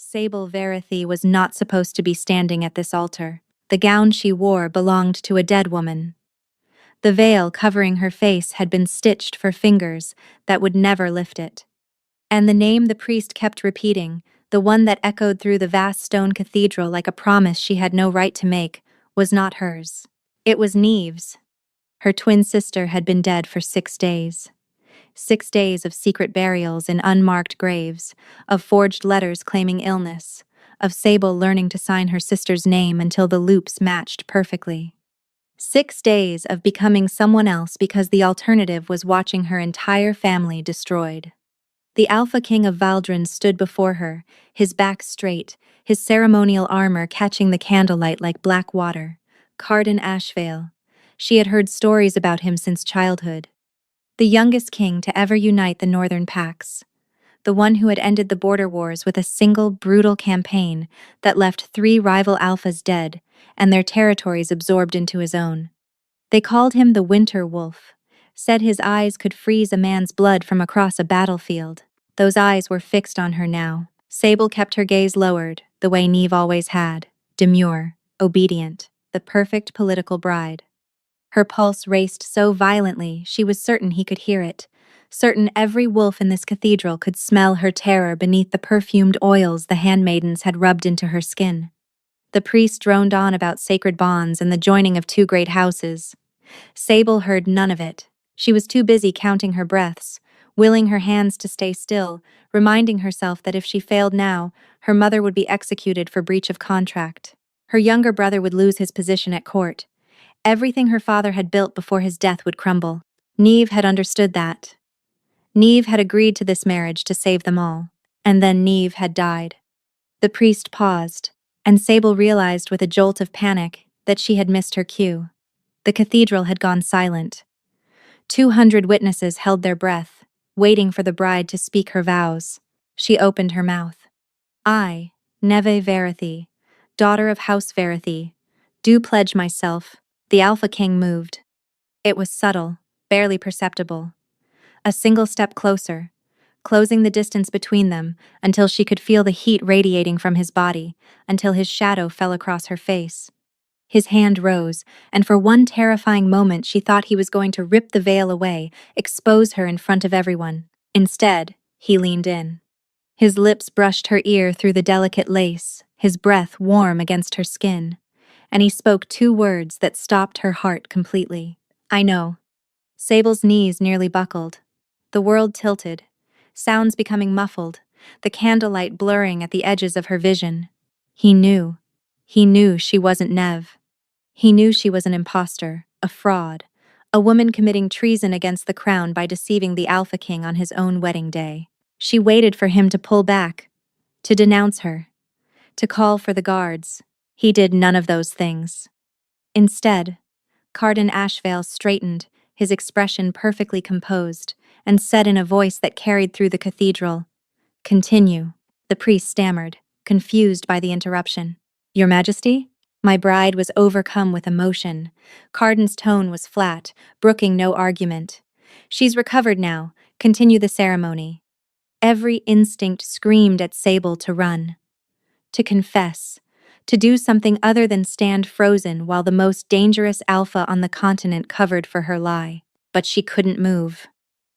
Sable Verithe was not supposed to be standing at this altar. The gown she wore belonged to a dead woman. The veil covering her face had been stitched for fingers that would never lift it. And the name the priest kept repeating, the one that echoed through the vast stone cathedral like a promise she had no right to make, was not hers. It was Neve's. Her twin sister had been dead for 6 days. 6 days of secret burials in unmarked graves, of forged letters claiming illness, of Sable learning to sign her sister's name until the loops matched perfectly. 6 days of becoming someone else because the alternative was watching her entire family destroyed. The Alpha King of Valdren stood before her, his back straight, his ceremonial armor catching the candlelight like black water. Cardan Ashvale. She had heard stories about him since childhood. The youngest king to ever unite the northern Pax. The one who had ended the border wars with a single brutal campaign that left 3 rival Alphas dead and their territories absorbed into his own. They called him the Winter Wolf, said his eyes could freeze a man's blood from across a battlefield. Those eyes were fixed on her now. Sable kept her gaze lowered, the way Neve always had, demure, obedient, the perfect political bride. Her pulse raced so violently she was certain he could hear it, certain every wolf in this cathedral could smell her terror beneath the perfumed oils the handmaidens had rubbed into her skin. The priest droned on about sacred bonds and the joining of 2 great houses. Sable heard none of it. She was too busy counting her breaths, willing her hands to stay still, reminding herself that if she failed now, her mother would be executed for breach of contract. Her younger brother would lose his position at court. Everything her father had built before his death would crumble. Neve had understood that. Neve had agreed to this marriage to save them all. And then Neve had died. The priest paused, and Sable realized with a jolt of panic that she had missed her cue. The cathedral had gone silent. 200 witnesses held their breath, waiting for the bride to speak her vows. She opened her mouth. I, Neve Verithe, daughter of House Verithe, do pledge myself. The Alpha King moved. It was subtle, barely perceptible. A single step closer, closing the distance between them until she could feel the heat radiating from his body, until his shadow fell across her face. His hand rose, and for one terrifying moment she thought he was going to rip the veil away, expose her in front of everyone. Instead, he leaned in. His lips brushed her ear through the delicate lace, his breath warm against her skin. And he spoke 2 words that stopped her heart completely. I know. Sable's knees nearly buckled. The world tilted, sounds becoming muffled, the candlelight blurring at the edges of her vision. He knew. He knew she wasn't Neve. He knew she was an imposter, a fraud, a woman committing treason against the crown by deceiving the Alpha King on his own wedding day. She waited for him to pull back, to denounce her, to call for the guards. He did none of those things. Instead, Cardan Ashvale straightened, his expression perfectly composed, and said in a voice that carried through the cathedral, "Continue." The priest stammered, confused by the interruption. "Your Majesty?" My bride was overcome with emotion. Cardan's tone was flat, brooking no argument. "She's recovered now. Continue the ceremony." Every instinct screamed at Sable to run, to confess, to do something other than stand frozen while the most dangerous alpha on the continent covered for her lie. But she couldn't move,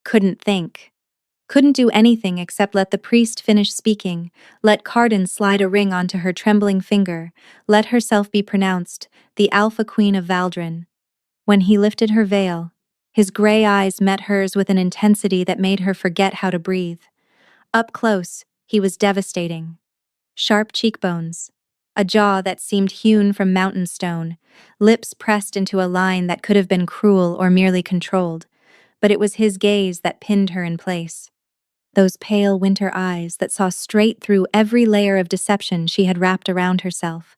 couldn't think, couldn't do anything except let the priest finish speaking, let Cardan slide a ring onto her trembling finger, let herself be pronounced the Alpha Queen of Valdren. When he lifted her veil, his gray eyes met hers with an intensity that made her forget how to breathe. Up close, he was devastating. Sharp cheekbones, a jaw that seemed hewn from mountain stone, lips pressed into a line that could have been cruel or merely controlled, but it was his gaze that pinned her in place. Those pale winter eyes that saw straight through every layer of deception she had wrapped around herself.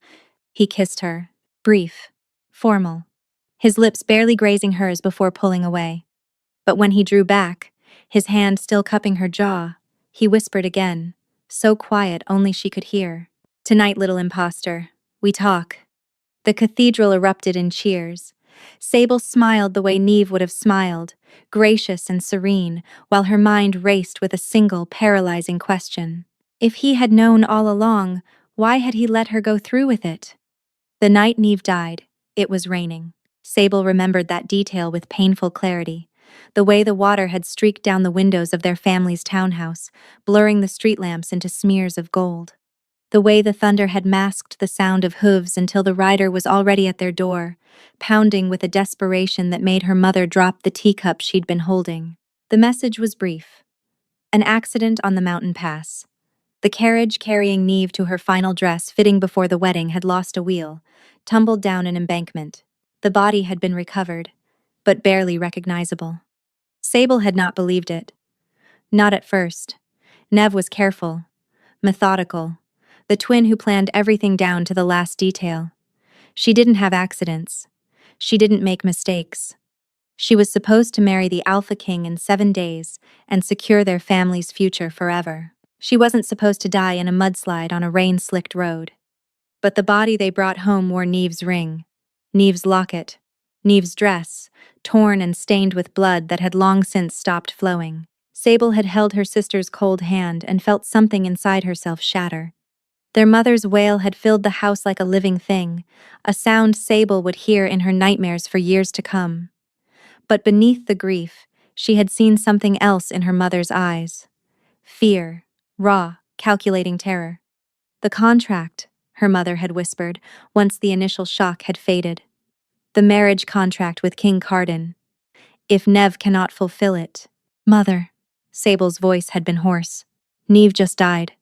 He kissed her, brief, formal, his lips barely grazing hers before pulling away. But when he drew back, his hand still cupping her jaw, he whispered again, so quiet only she could hear. "Tonight, little imposter, we talk." The cathedral erupted in cheers. Sable smiled the way Neve would have smiled, gracious and serene, while her mind raced with a single paralyzing question. If he had known all along, why had he let her go through with it? The night Neve died, it was raining. Sable remembered that detail with painful clarity. The way the water had streaked down the windows of their family's townhouse, blurring the street lamps into smears of gold. The way the thunder had masked the sound of hooves until the rider was already at their door, pounding with a desperation that made her mother drop the teacup she'd been holding. The message was brief. An accident on the mountain pass. The carriage carrying Neve to her final dress fitting before the wedding had lost a wheel, tumbled down an embankment. The body had been recovered, but barely recognizable. Sable had not believed it. Not at first. Neve was careful, methodical, the twin who planned everything down to the last detail. She didn't have accidents. She didn't make mistakes. She was supposed to marry the Alpha King in 7 days and secure their family's future forever. She wasn't supposed to die in a mudslide on a rain-slicked road. But the body they brought home wore Neve's ring, Neve's locket, Neve's dress, torn and stained with blood that had long since stopped flowing. Sable had held her sister's cold hand and felt something inside herself shatter. Their mother's wail had filled the house like a living thing, a sound Sable would hear in her nightmares for years to come. But beneath the grief, she had seen something else in her mother's eyes. Fear, raw, calculating terror. The contract, her mother had whispered, once the initial shock had faded. The marriage contract with King Carden. If Neve cannot fulfill it. Mother. Sable's voice had been hoarse. Neve just died.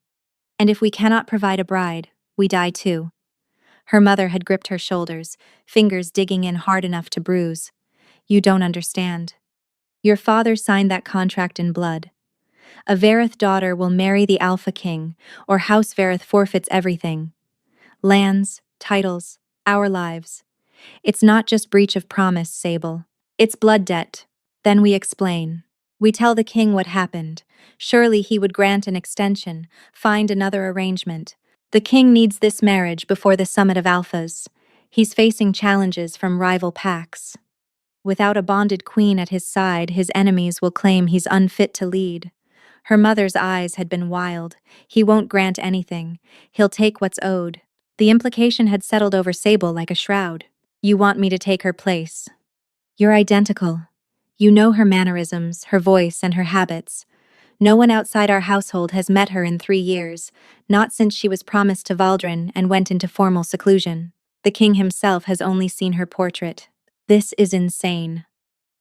And if we cannot provide a bride, we die too. Her mother had gripped her shoulders, fingers digging in hard enough to bruise. You don't understand. Your father signed that contract in blood. A Vareth daughter will marry the Alpha King, or House Vareth forfeits everything. Lands, titles, our lives. It's not just breach of promise, Sable. It's blood debt. Then we explain. We tell the king what happened. Surely he would grant an extension, find another arrangement. The king needs this marriage before the summit of Alphas. He's facing challenges from rival packs. Without a bonded queen at his side, his enemies will claim he's unfit to lead. Her mother's eyes had been wild. He won't grant anything. He'll take what's owed. The implication had settled over Sable like a shroud. You want me to take her place. You're identical. You know her mannerisms, her voice, and her habits. No one outside our household has met her in 3 years, not since she was promised to Valdrin and went into formal seclusion. The king himself has only seen her portrait. This is insane.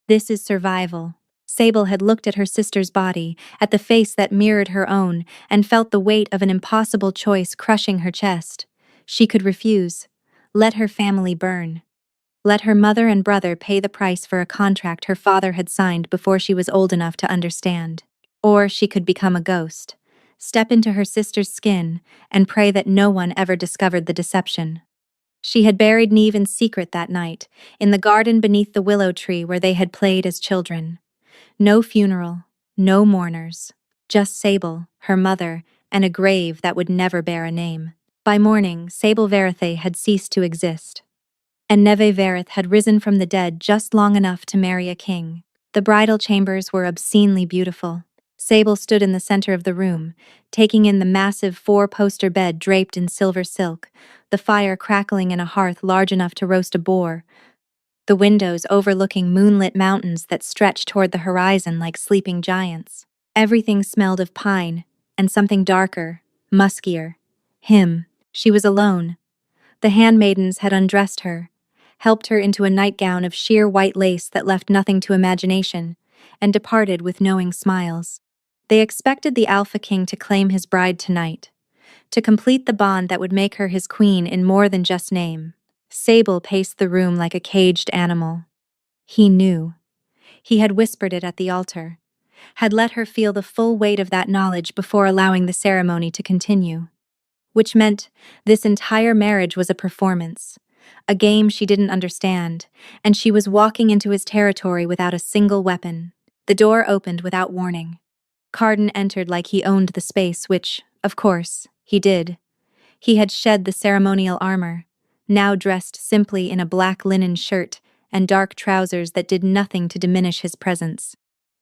This is survival. Sable had looked at her sister's body, at the face that mirrored her own, and felt the weight of an impossible choice crushing her chest. She could refuse. Let her family burn. Let her mother and brother pay the price for a contract her father had signed before she was old enough to understand. Or she could become a ghost, step into her sister's skin, and pray that no one ever discovered the deception. She had buried Neve in secret that night, in the garden beneath the willow tree where they had played as children. No funeral, no mourners, just Sable, her mother, and a grave that would never bear a name. By morning, Sable Varethe had ceased to exist. And Neve Vareth had risen from the dead just long enough to marry a king. The bridal chambers were obscenely beautiful. Sable stood in the center of the room, taking in the massive 4-poster bed draped in silver silk, the fire crackling in a hearth large enough to roast a boar, the windows overlooking moonlit mountains that stretched toward the horizon like sleeping giants. Everything smelled of pine, and something darker, muskier. Him. She was alone. The handmaidens had undressed her, helped her into a nightgown of sheer white lace that left nothing to imagination, and departed with knowing smiles. They expected the Alpha King to claim his bride tonight, to complete the bond that would make her his queen in more than just name. Sable paced the room like a caged animal. He knew. He had whispered it at the altar, had let her feel the full weight of that knowledge before allowing the ceremony to continue. Which meant this entire marriage was a performance, a game she didn't understand, and she was walking into his territory without a single weapon. The door opened without warning. Carden entered like he owned the space, which, of course, he did. He had shed the ceremonial armor, now dressed simply in a black linen shirt and dark trousers that did nothing to diminish his presence.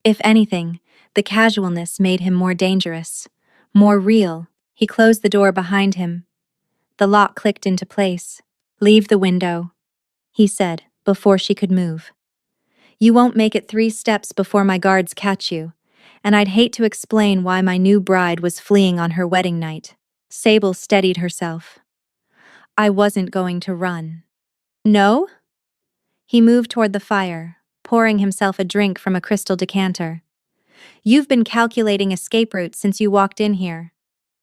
If anything, the casualness made him more dangerous, more real. He closed the door behind him. The lock clicked into place. "Leave the window," he said, before she could move. "You won't make it 3 steps before my guards catch you, and I'd hate to explain why my new bride was fleeing on her wedding night." Sable steadied herself. "I wasn't going to run." "No?" He moved toward the fire, pouring himself a drink from a crystal decanter. "You've been calculating escape routes since you walked in here."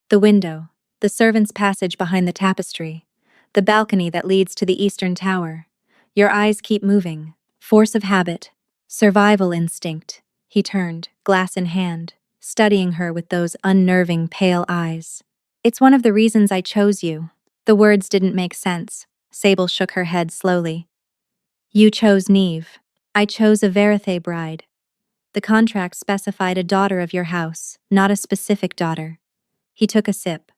The window, the servants' passage behind the tapestry, the balcony that leads to the eastern tower. Your eyes keep moving. Force of habit. Survival instinct. He turned, glass in hand, studying her with those unnerving pale eyes. "It's one of the reasons I chose you." The words didn't make sense. Sable shook her head slowly. "You chose Neve. I chose a Verithe bride. The contract specified a daughter of your house, not a specific daughter." He took a sip.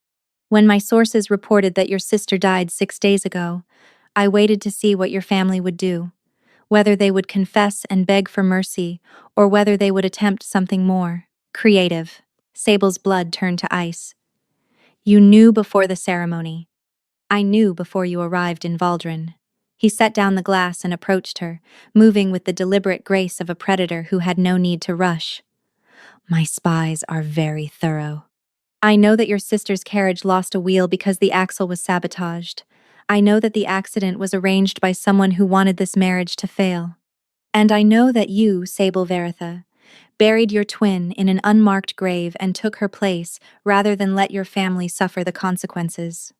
"When my sources reported that your sister died 6 days ago, I waited to see what your family would do, whether they would confess and beg for mercy, or whether they would attempt something more creative." Sable's blood turned to ice. "You knew before the ceremony." "I knew before you arrived in Valdrin." He set down the glass and approached her, moving with the deliberate grace of a predator who had no need to rush. "My spies are very thorough. I know that your sister's carriage lost a wheel because the axle was sabotaged. I know that the accident was arranged by someone who wanted this marriage to fail. And I know that you, Sable Veritha, buried your twin in an unmarked grave and took her place rather than let your family suffer the consequences."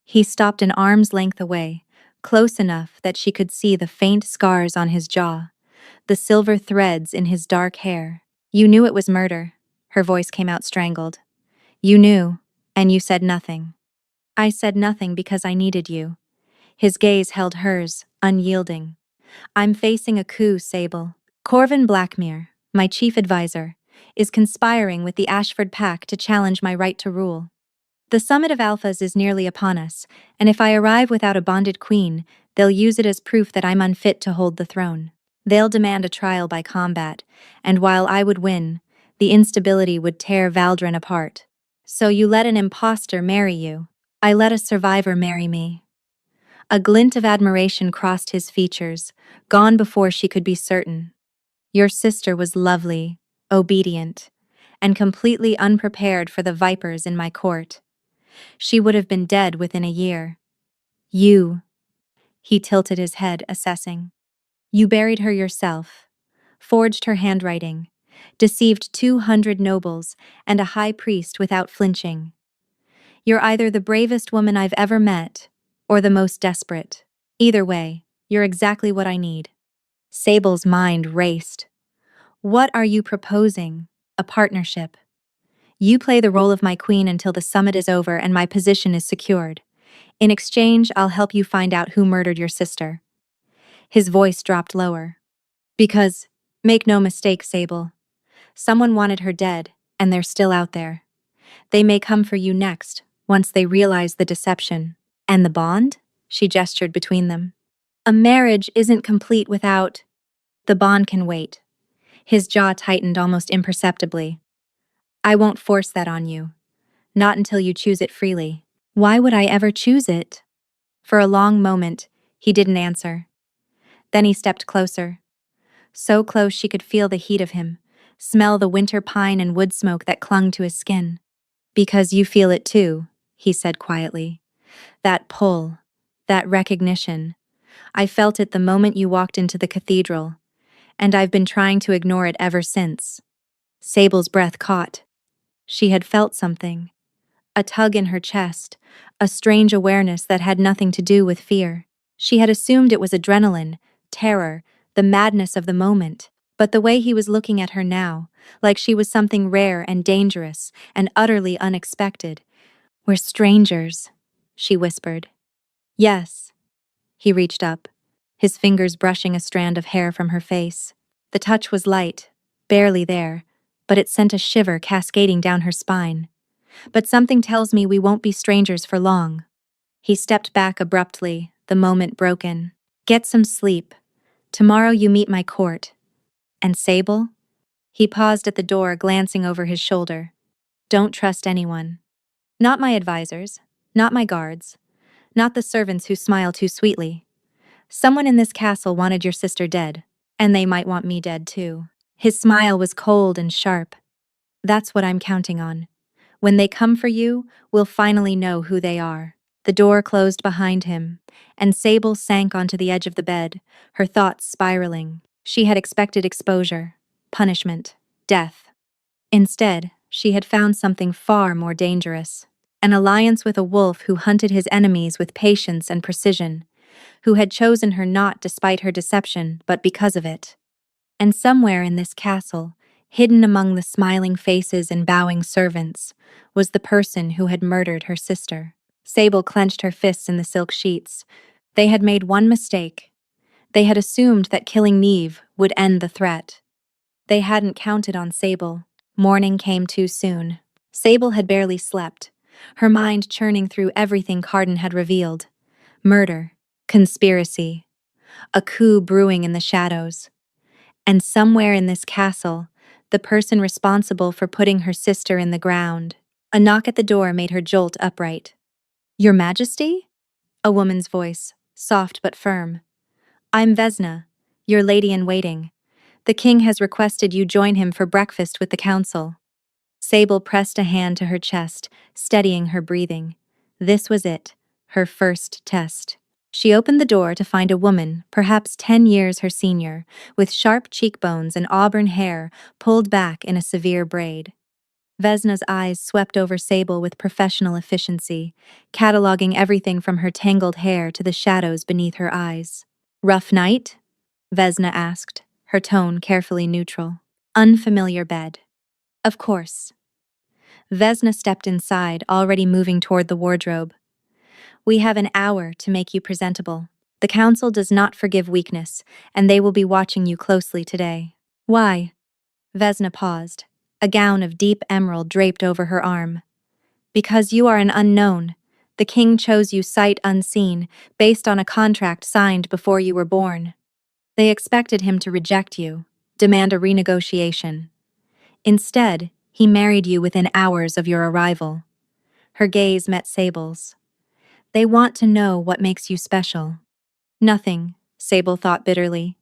He stopped an arm's length away, close enough that she could see the faint scars on his jaw, the silver threads in his dark hair. "You knew it was murder." Her voice came out strangled. "You knew, and you said nothing." "I said nothing because I needed you." His gaze held hers, unyielding. "I'm facing a coup, Sable. Corvin Blackmere, my chief advisor, is conspiring with the Ashford Pack to challenge my right to rule. The summit of Alphas is nearly upon us, and if I arrive without a bonded queen, they'll use it as proof that I'm unfit to hold the throne. They'll demand a trial by combat, and while I would win, the instability would tear Valdrin apart. So you let an impostor marry you. I let a survivor marry me." A glint of admiration crossed his features, gone before she could be certain. "Your sister was lovely, obedient, and completely unprepared for the vipers in my court. She would have been dead within a year. You," he tilted his head, assessing. "You buried her yourself, forged her handwriting, deceived 200 nobles and a high priest without flinching. You're either the bravest woman I've ever met, or the most desperate. Either way, you're exactly what I need." Sable's mind raced. "What are you proposing? A partnership? You play the role of my queen until the summit is over and my position is secured. In exchange, I'll help you find out who murdered your sister." His voice dropped lower. "Because, make no mistake, Sable, someone wanted her dead, and they're still out there. They may come for you next, once they realize the deception. And the bond?" She gestured between them. "A marriage isn't complete without—" "The bond can wait." His jaw tightened almost imperceptibly. "I won't force that on you. Not until you choose it freely." "Why would I ever choose it?" For a long moment, he didn't answer. Then he stepped closer. So close she could feel the heat of him, smell the winter pine and wood smoke that clung to his skin. "Because you feel it too," he said quietly. "That pull, that recognition. I felt it the moment you walked into the cathedral, and I've been trying to ignore it ever since." Sable's breath caught. She had felt something. A tug in her chest, a strange awareness that had nothing to do with fear. She had assumed it was adrenaline, terror, the madness of the moment. But the way he was looking at her now, like she was something rare and dangerous and utterly unexpected. "We're strangers," she whispered. "Yes." He reached up, his fingers brushing a strand of hair from her face. The touch was light, barely there, but it sent a shiver cascading down her spine. "But something tells me we won't be strangers for long." He stepped back abruptly, the moment broken. "Get some sleep. Tomorrow you meet my court. And Sable?" He paused at the door, glancing over his shoulder. "Don't trust anyone." Not my advisors, not my guards, not the servants who smile too sweetly. Someone in this castle wanted your sister dead, and they might want me dead too. His smile was cold and sharp. That's what I'm counting on. When they come for you, we'll finally know who they are. The door closed behind him, and Sable sank onto the edge of the bed, her thoughts spiraling. She had expected exposure, punishment, death. Instead, she had found something far more dangerous. An alliance with a wolf who hunted his enemies with patience and precision, who had chosen her not despite her deception, but because of it. And somewhere in this castle, hidden among the smiling faces and bowing servants, was the person who had murdered her sister. Sable clenched her fists in the silk sheets. They had made one mistake. They had assumed that killing Neve would end the threat. They hadn't counted on Sable. Morning came too soon. Sable had barely slept, her mind churning through everything Carden had revealed. Murder, conspiracy, a coup brewing in the shadows. And somewhere in this castle, the person responsible for putting her sister in the ground. A knock at the door made her jolt upright. Your Majesty? A woman's voice, soft but firm. I'm Vesna, your lady-in-waiting. The king has requested you join him for breakfast with the council. Sable pressed a hand to her chest, steadying her breathing. This was it, her first test. She opened the door to find a woman, perhaps 10 years her senior, with sharp cheekbones and auburn hair pulled back in a severe braid. Vesna's eyes swept over Sable with professional efficiency, cataloging everything from her tangled hair to the shadows beneath her eyes. Rough night? Vesna asked, her tone carefully neutral. Unfamiliar bed. Of course. Vesna stepped inside, already moving toward the wardrobe. We have an hour to make you presentable. The council does not forgive weakness, and they will be watching you closely today. Why? Vesna paused, a gown of deep emerald draped over her arm. Because you are an unknown. The king chose you sight unseen, based on a contract signed before you were born. They expected him to reject you, demand a renegotiation. Instead, he married you within hours of your arrival. Her gaze met Sable's. They want to know what makes you special. Nothing, Sable thought bitterly.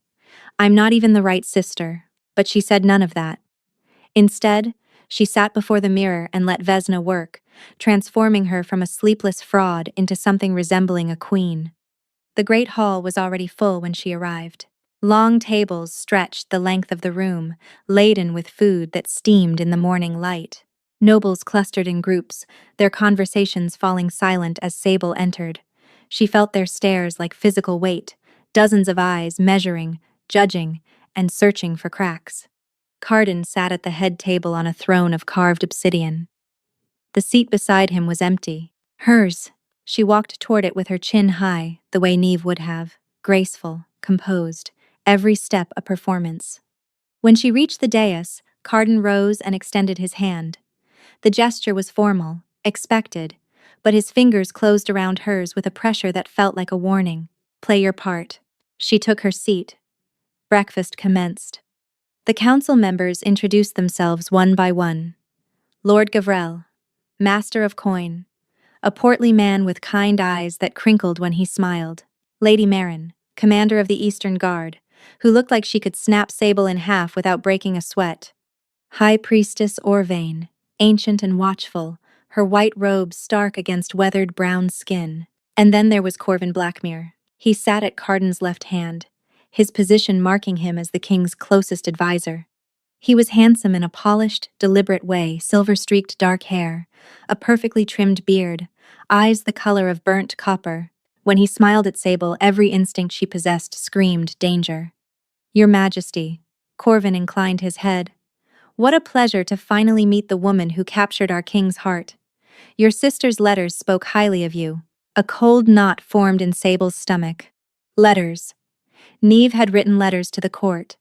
I'm not even the right sister, but she said none of that. Instead, she sat before the mirror and let Vesna work, transforming her from a sleepless fraud into something resembling a queen. The great hall was already full when she arrived. Long tables stretched the length of the room, laden with food that steamed in the morning light. Nobles clustered in groups, their conversations falling silent as Sable entered. She felt their stares like physical weight, dozens of eyes measuring, judging, and searching for cracks. Carden sat at the head table on a throne of carved obsidian. The seat beside him was empty. Hers. She walked toward it with her chin high, the way Neve would have, graceful, composed, every step a performance. When she reached the dais, Carden rose and extended his hand. The gesture was formal, expected, but his fingers closed around hers with a pressure that felt like a warning. Play your part. She took her seat. Breakfast commenced. The council members introduced themselves one by one. Lord Gavrel, Master of Coin, a portly man with kind eyes that crinkled when he smiled. Lady Marin, Commander of the Eastern Guard, who looked like she could snap Sable in half without breaking a sweat. High Priestess Orvain, ancient and watchful, her white robes stark against weathered brown skin. And then there was Corvin Blackmere. He sat at Carden's left hand, his position marking him as the king's closest advisor. He was handsome in a polished, deliberate way, silver-streaked dark hair, a perfectly trimmed beard, eyes the color of burnt copper. When he smiled at Sable, every instinct she possessed screamed danger. Your Majesty. Corvin inclined his head. What a pleasure to finally meet the woman who captured our king's heart. Your sister's letters spoke highly of you. A cold knot formed in Sable's stomach. Letters. Neve had written letters to the court.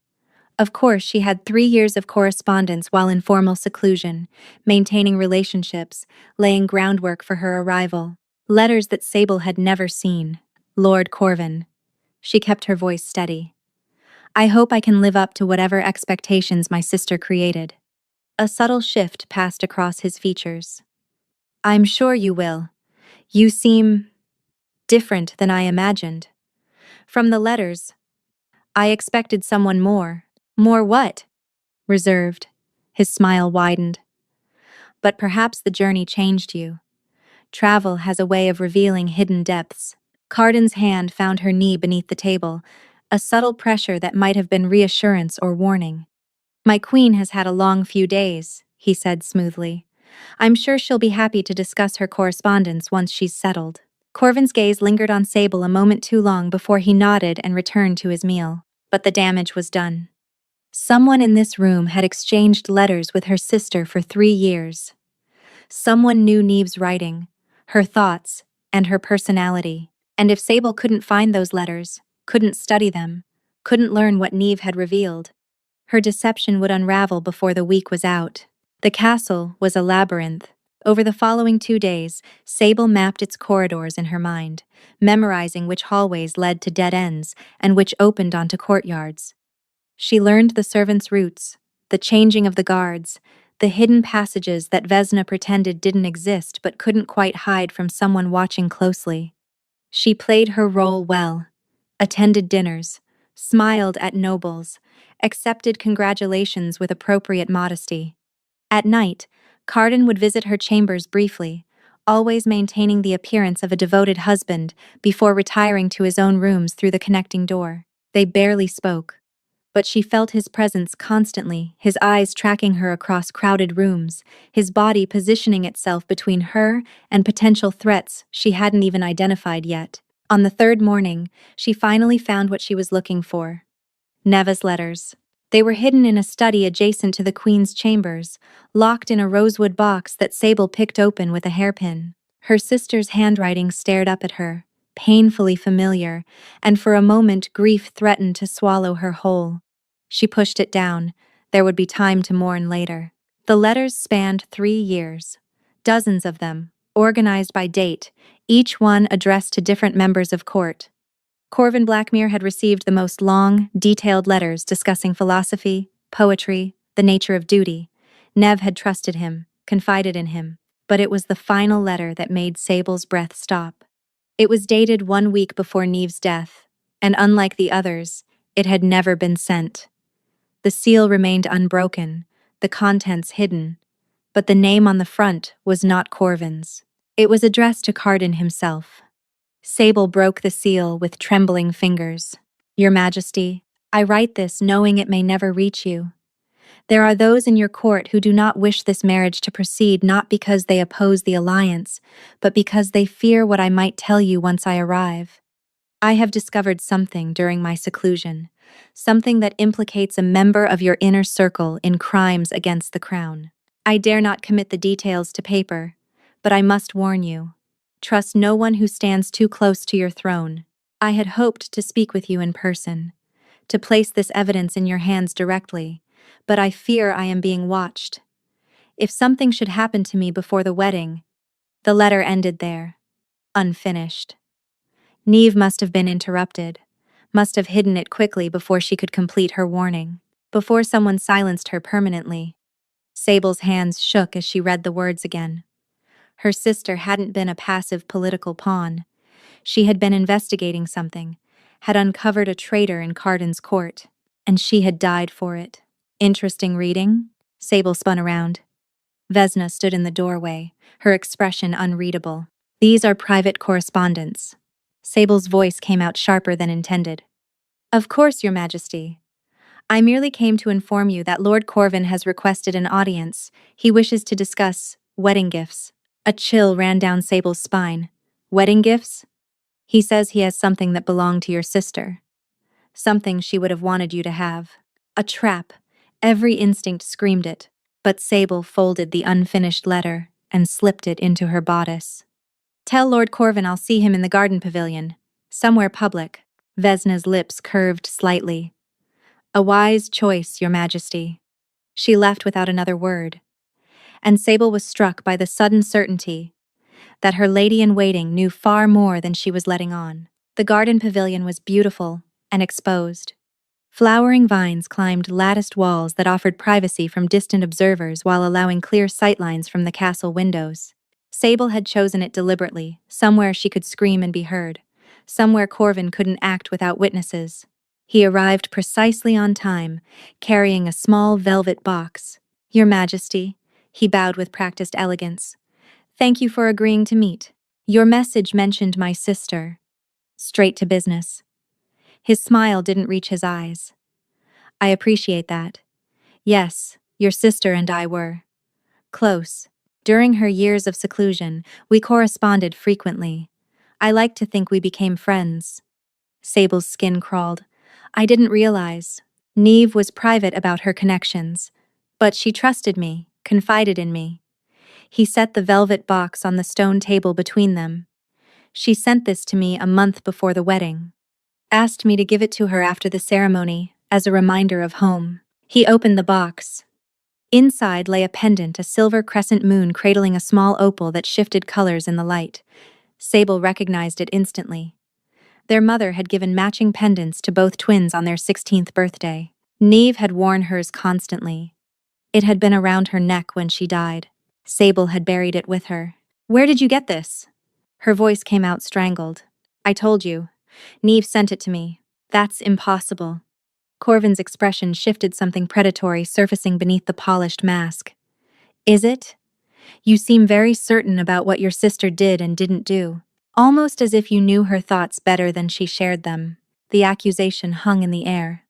Of course, she had 3 years of correspondence while in formal seclusion, maintaining relationships, laying groundwork for her arrival. Letters that Sable had never seen. Lord Corvin. She kept her voice steady. I hope I can live up to whatever expectations my sister created. A subtle shift passed across his features. I'm sure you will. You seem different than I imagined. From the letters, I expected someone more. More what? Reserved. His smile widened. But perhaps the journey changed you. Travel has a way of revealing hidden depths. Carden's hand found her knee beneath the table, a subtle pressure that might have been reassurance or warning. My queen has had a long few days, he said smoothly. I'm sure she'll be happy to discuss her correspondence once she's settled. Corvin's gaze lingered on Sable a moment too long before he nodded and returned to his meal. But the damage was done. Someone in this room had exchanged letters with her sister for 3 years. Someone knew Neve's writing, her thoughts, and her personality. And if Sable couldn't find those letters, couldn't study them, couldn't learn what Neve had revealed, her deception would unravel before the week was out. The castle was a labyrinth. Over the following 2 days, Sable mapped its corridors in her mind, memorizing which hallways led to dead ends and which opened onto courtyards. She learned the servants' routes, the changing of the guards, the hidden passages that Vesna pretended didn't exist but couldn't quite hide from someone watching closely. She played her role well, attended dinners, smiled at nobles, accepted congratulations with appropriate modesty. At night, Carden would visit her chambers briefly, always maintaining the appearance of a devoted husband before retiring to his own rooms through the connecting door. They barely spoke, but she felt his presence constantly, his eyes tracking her across crowded rooms, his body positioning itself between her and potential threats she hadn't even identified yet. On the 3rd morning, she finally found what she was looking for. Neva's letters. They were hidden in a study adjacent to the Queen's chambers, locked in a rosewood box that Sable picked open with a hairpin. Her sister's handwriting stared up at her, painfully familiar, and for a moment grief threatened to swallow her whole. She pushed it down. There would be time to mourn later. The letters spanned 3 years. Dozens of them, organized by date, each one addressed to different members of court. Corvin Blackmere had received the most long, detailed letters discussing philosophy, poetry, the nature of duty. Neve had trusted him, confided in him, but it was the final letter that made Sable's breath stop. It was dated 1 week before Neve's death, and unlike the others, it had never been sent. The seal remained unbroken, the contents hidden, but the name on the front was not Corvin's. It was addressed to Carden himself. Sable broke the seal with trembling fingers. Your Majesty, I write this knowing it may never reach you. There are those in your court who do not wish this marriage to proceed not because they oppose the alliance, but because they fear what I might tell you once I arrive. I have discovered something during my seclusion, something that implicates a member of your inner circle in crimes against the crown. I dare not commit the details to paper, but I must warn you. Trust no one who stands too close to your throne. I had hoped to speak with you in person, to place this evidence in your hands directly, but I fear I am being watched. If something should happen to me before the wedding, the letter ended there, unfinished. Neve must have been interrupted, must have hidden it quickly before she could complete her warning, before someone silenced her permanently. Sable's hands shook as she read the words again. Her sister hadn't been a passive political pawn. She had been investigating something, had uncovered a traitor in Carden's court, and she had died for it. Interesting reading? Sable spun around. Vesna stood in the doorway, her expression unreadable. These are private correspondence. Sable's voice came out sharper than intended. Of course, Your Majesty. I merely came to inform you that Lord Corvin has requested an audience. He wishes to discuss wedding gifts. A chill ran down Sable's spine. Wedding gifts? He says he has something that belonged to your sister. Something she would have wanted you to have. A trap. Every instinct screamed it, but Sable folded the unfinished letter and slipped it into her bodice. Tell Lord Corvin I'll see him in the garden pavilion, somewhere public. Vesna's lips curved slightly. A wise choice, Your Majesty. She left without another word, and Sable was struck by the sudden certainty that her lady-in-waiting knew far more than she was letting on. The garden pavilion was beautiful and exposed. Flowering vines climbed latticed walls that offered privacy from distant observers while allowing clear sightlines from the castle windows. Sable had chosen it deliberately, somewhere she could scream and be heard, somewhere Corvin couldn't act without witnesses. He arrived precisely on time, carrying a small velvet box. Your Majesty, he bowed with practiced elegance. Thank you for agreeing to meet. Your message mentioned my sister. Straight to business. His smile didn't reach his eyes. I appreciate that. Yes, your sister and I were close. During her years of seclusion, we corresponded frequently. I like to think we became friends. Sable's skin crawled. I didn't realize. Neve was private about her connections. But she trusted me, confided in me. He set the velvet box on the stone table between them. She sent this to me a month before the wedding. Asked me to give it to her after the ceremony, as a reminder of home. He opened the box. Inside lay a pendant, a silver crescent moon cradling a small opal that shifted colors in the light. Sable recognized it instantly. Their mother had given matching pendants to both twins on their 16th birthday. Neve had worn hers constantly. It had been around her neck when she died. Sable had buried it with her. Where did you get this? Her voice came out strangled. I told you. Neve sent it to me. That's impossible. Corvin's expression shifted, something predatory surfacing beneath the polished mask. Is it? You seem very certain about what your sister did and didn't do. Almost as if you knew her thoughts better than she shared them. The accusation hung in the air.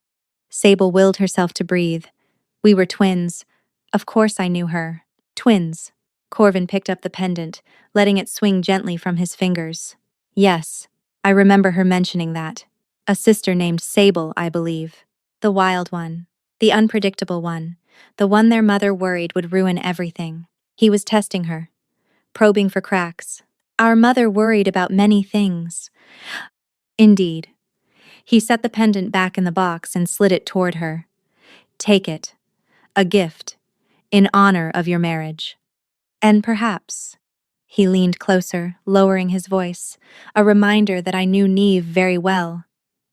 Sable willed herself to breathe. We were twins. Of course I knew her. Twins. Corvin picked up the pendant, letting it swing gently from his fingers. Yes, I remember her mentioning that. A sister named Sable, I believe. The wild one. The unpredictable one. The one their mother worried would ruin everything. He was testing her. Probing for cracks. Our mother worried about many things. Indeed. He set the pendant back in the box and slid it toward her. Take it. A gift. In honor of your marriage. And perhaps. He leaned closer, lowering his voice, a reminder that I knew Neve very well.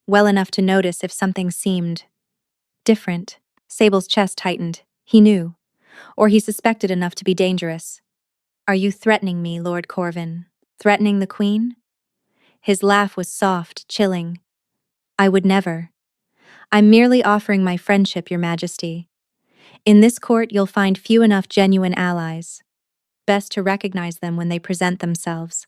Well enough to notice if something seemed different. Sable's chest tightened. He knew. Or he suspected enough to be dangerous. Are you threatening me, Lord Corvin? Threatening the Queen? His laugh was soft, chilling. I would never. I'm merely offering my friendship, Your Majesty. In this court, you'll find few enough genuine allies. Best to recognize them when they present themselves.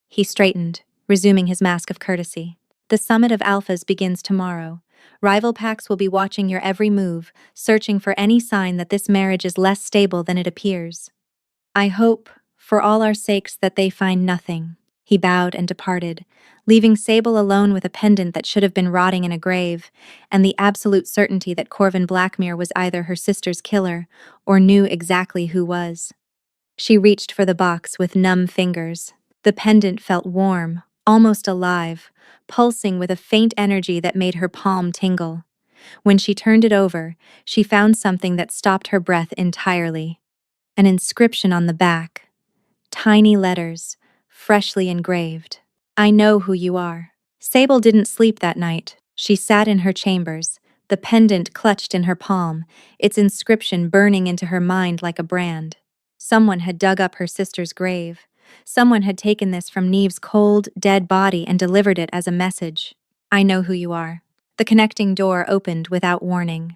He straightened, resuming his mask of courtesy. The summit of Alphas begins tomorrow. Rival packs will be watching your every move, searching for any sign that this marriage is less stable than it appears. I hope, for all our sakes, that they find nothing. He bowed and departed, leaving Sable alone with a pendant that should have been rotting in a grave, and the absolute certainty that Corvin Blackmere was either her sister's killer or knew exactly who was. She reached for the box with numb fingers. The pendant felt warm, almost alive, pulsing with a faint energy that made her palm tingle. When she turned it over, she found something that stopped her breath entirely. An inscription on the back. Tiny letters, freshly engraved. I know who you are. Sable didn't sleep that night. She sat in her chambers, the pendant clutched in her palm, its inscription burning into her mind like a brand. Someone had dug up her sister's grave. Someone had taken this from Neve's cold, dead body and delivered it as a message. I know who you are. The connecting door opened without warning.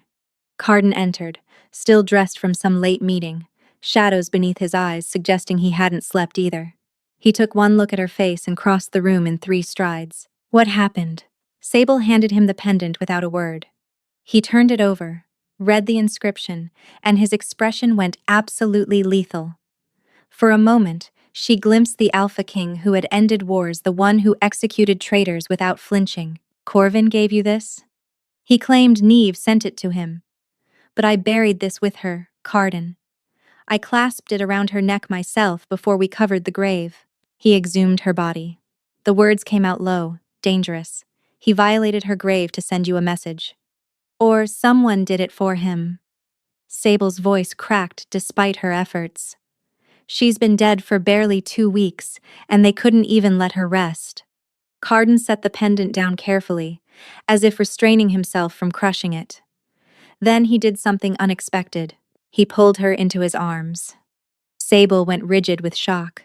Carden entered, still dressed from some late meeting, shadows beneath his eyes suggesting he hadn't slept either. He took one look at her face and crossed the room in 3 strides. What happened? Sable handed him the pendant without a word. He turned it over, read the inscription, and his expression went absolutely lethal. For a moment, she glimpsed the Alpha King who had ended wars, the one who executed traitors without flinching. Corvin gave you this? He claimed Neve sent it to him. But I buried this with her, Carden. I clasped it around her neck myself before we covered the grave. He exhumed her body. The words came out low, dangerous. He violated her grave to send you a message. Or someone did it for him. Sable's voice cracked despite her efforts. She's been dead for barely 2 weeks, and they couldn't even let her rest. Carden set the pendant down carefully, as if restraining himself from crushing it. Then he did something unexpected. He pulled her into his arms. Sable went rigid with shock.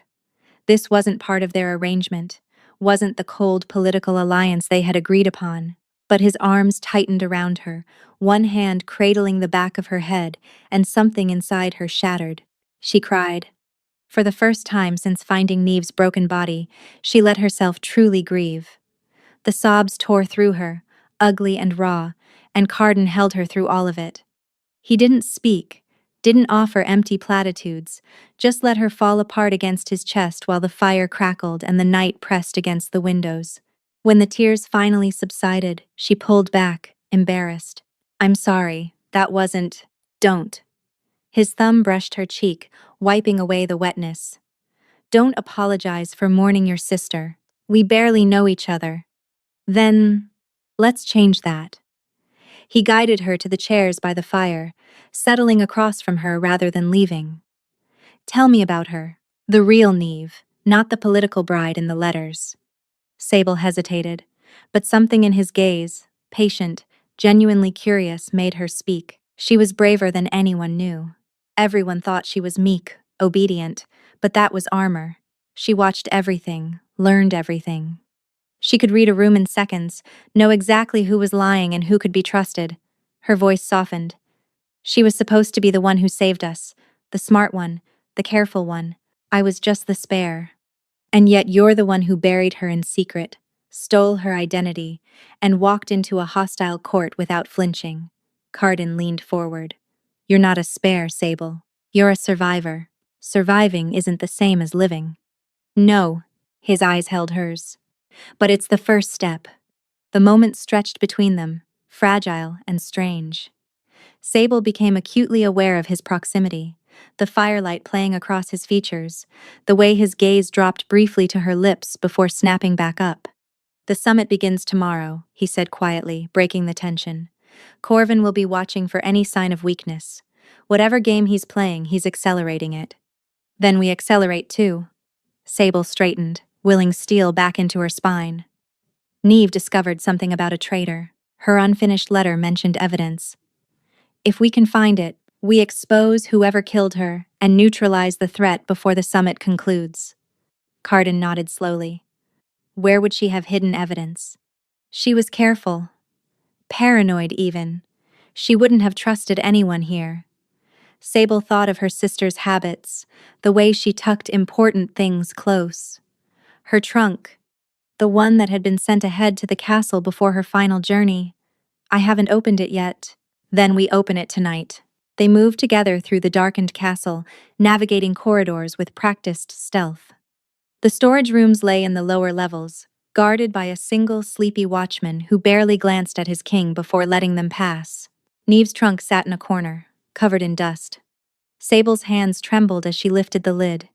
This wasn't part of their arrangement, wasn't the cold political alliance they had agreed upon. But his arms tightened around her, one hand cradling the back of her head, and something inside her shattered. She cried. For the first time since finding Neve's broken body, she let herself truly grieve. The sobs tore through her, ugly and raw, and Carden held her through all of it. He didn't speak, didn't offer empty platitudes, just let her fall apart against his chest while the fire crackled and the night pressed against the windows. When the tears finally subsided, she pulled back, embarrassed. "I'm sorry, that wasn't. Don't." His thumb brushed her cheek, wiping away the wetness. "Don't apologize for mourning your sister. We barely know each other. Then, let's change that." He guided her to the chairs by the fire, settling across from her rather than leaving. "Tell me about her. The real Neve, not the political bride in the letters." Sable hesitated, but something in his gaze, patient, genuinely curious, made her speak. She was braver than anyone knew. Everyone thought she was meek, obedient, but that was armor. She watched everything, learned everything. She could read a room in seconds, know exactly who was lying and who could be trusted. Her voice softened. "She was supposed to be the one who saved us, the smart one, the careful one. I was just the spare. And yet you're the one who buried her in secret, stole her identity, and walked into a hostile court without flinching." Carden leaned forward. "You're not a spare, Sable. You're a survivor. Surviving isn't the same as living." "No." His eyes held hers. "But it's the first step." The moment stretched between them, fragile and strange. Sable became acutely aware of his proximity, the firelight playing across his features, the way his gaze dropped briefly to her lips before snapping back up. "The summit begins tomorrow," he said quietly, breaking the tension. "Corvin will be watching for any sign of weakness. Whatever game he's playing, he's accelerating it." "Then we accelerate too." Sable straightened, willing steel back into her spine. Neve discovered something about a traitor. Her unfinished letter mentioned evidence. "If we can find it, we expose whoever killed her and neutralize the threat before the summit concludes." Carden nodded slowly. Where would she have hidden evidence? She was careful. Paranoid, even. She wouldn't have trusted anyone here. Sable thought of her sister's habits, the way she tucked important things close. Her trunk, the one that had been sent ahead to the castle before her final journey. "I haven't opened it yet." "Then we open it tonight." They moved together through the darkened castle, navigating corridors with practiced stealth. The storage rooms lay in the lower levels, guarded by a single sleepy watchman who barely glanced at his king before letting them pass. Neve's trunk sat in a corner, covered in dust. Sable's hands trembled as she lifted the lid.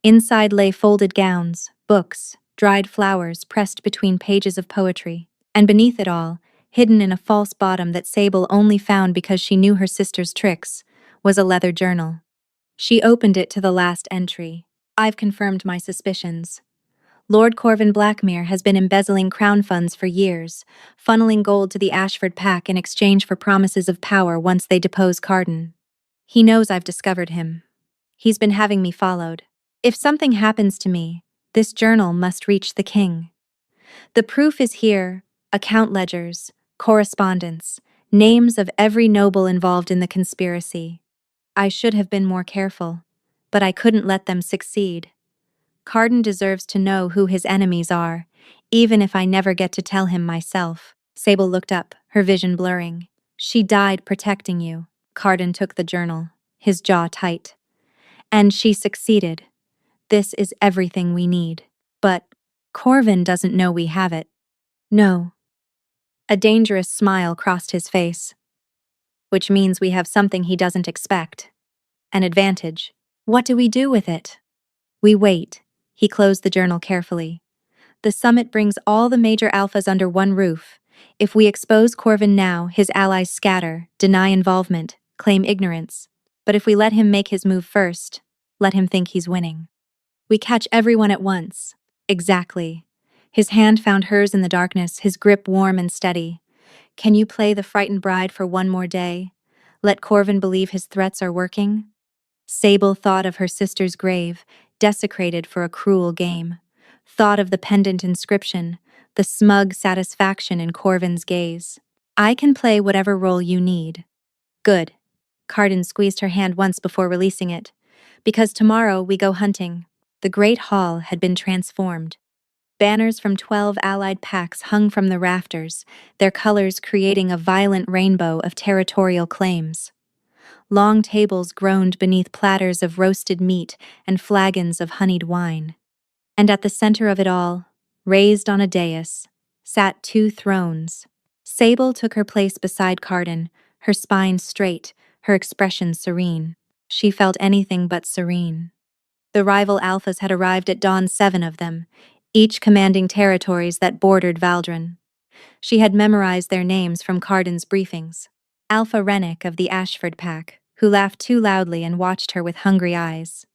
Inside lay folded gowns, books, dried flowers pressed between pages of poetry. And beneath it all, hidden in a false bottom that Sable only found because she knew her sister's tricks, was a leather journal. She opened it to the last entry. "I've confirmed my suspicions. Lord Corvin Blackmere has been embezzling crown funds for years, funneling gold to the Ashford Pack in exchange for promises of power once they depose Carden. He knows I've discovered him. He's been having me followed. If something happens to me, this journal must reach the king. The proof is here: account ledgers, correspondence, names of every noble involved in the conspiracy. I should have been more careful, but I couldn't let them succeed. Carden deserves to know who his enemies are, even if I never get to tell him myself." Sable looked up, her vision blurring. "She died protecting you." Carden took the journal, his jaw tight. "And she succeeded. This is everything we need. But Corvin doesn't know we have it." "No." A dangerous smile crossed his face. "Which means we have something he doesn't expect. An advantage. What do we do with it?" "We wait." He closed the journal carefully. "The summit brings all the major alphas under one roof. If we expose Corvin now, his allies scatter, deny involvement, claim ignorance. But if we let him make his move first, let him think he's winning. We catch everyone at once." "Exactly." His hand found hers in the darkness, his grip warm and steady. "Can you play the frightened bride for one more day? Let Corvin believe his threats are working?" Sable thought of her sister's grave, desecrated for a cruel game. Thought of the pendant inscription, the smug satisfaction in Corvin's gaze. I can play whatever role you need. Good. Carden squeezed her hand once before releasing it. Because tomorrow we go hunting. The great hall had been transformed. Banners from 12 allied packs hung from the rafters, their colors creating a violent rainbow of territorial claims. Long tables groaned beneath platters of roasted meat and flagons of honeyed wine. And at the center of it all, raised on a dais, sat 2 thrones. Sable took her place beside Carden, her spine straight, her expression serene. She felt anything but serene. The rival alphas had arrived at dawn, 7 of them, each commanding territories that bordered Valdren. She had memorized their names from Carden's briefings. Alpha Rennick of the Ashford Pack, who laughed too loudly and watched her with hungry eyes.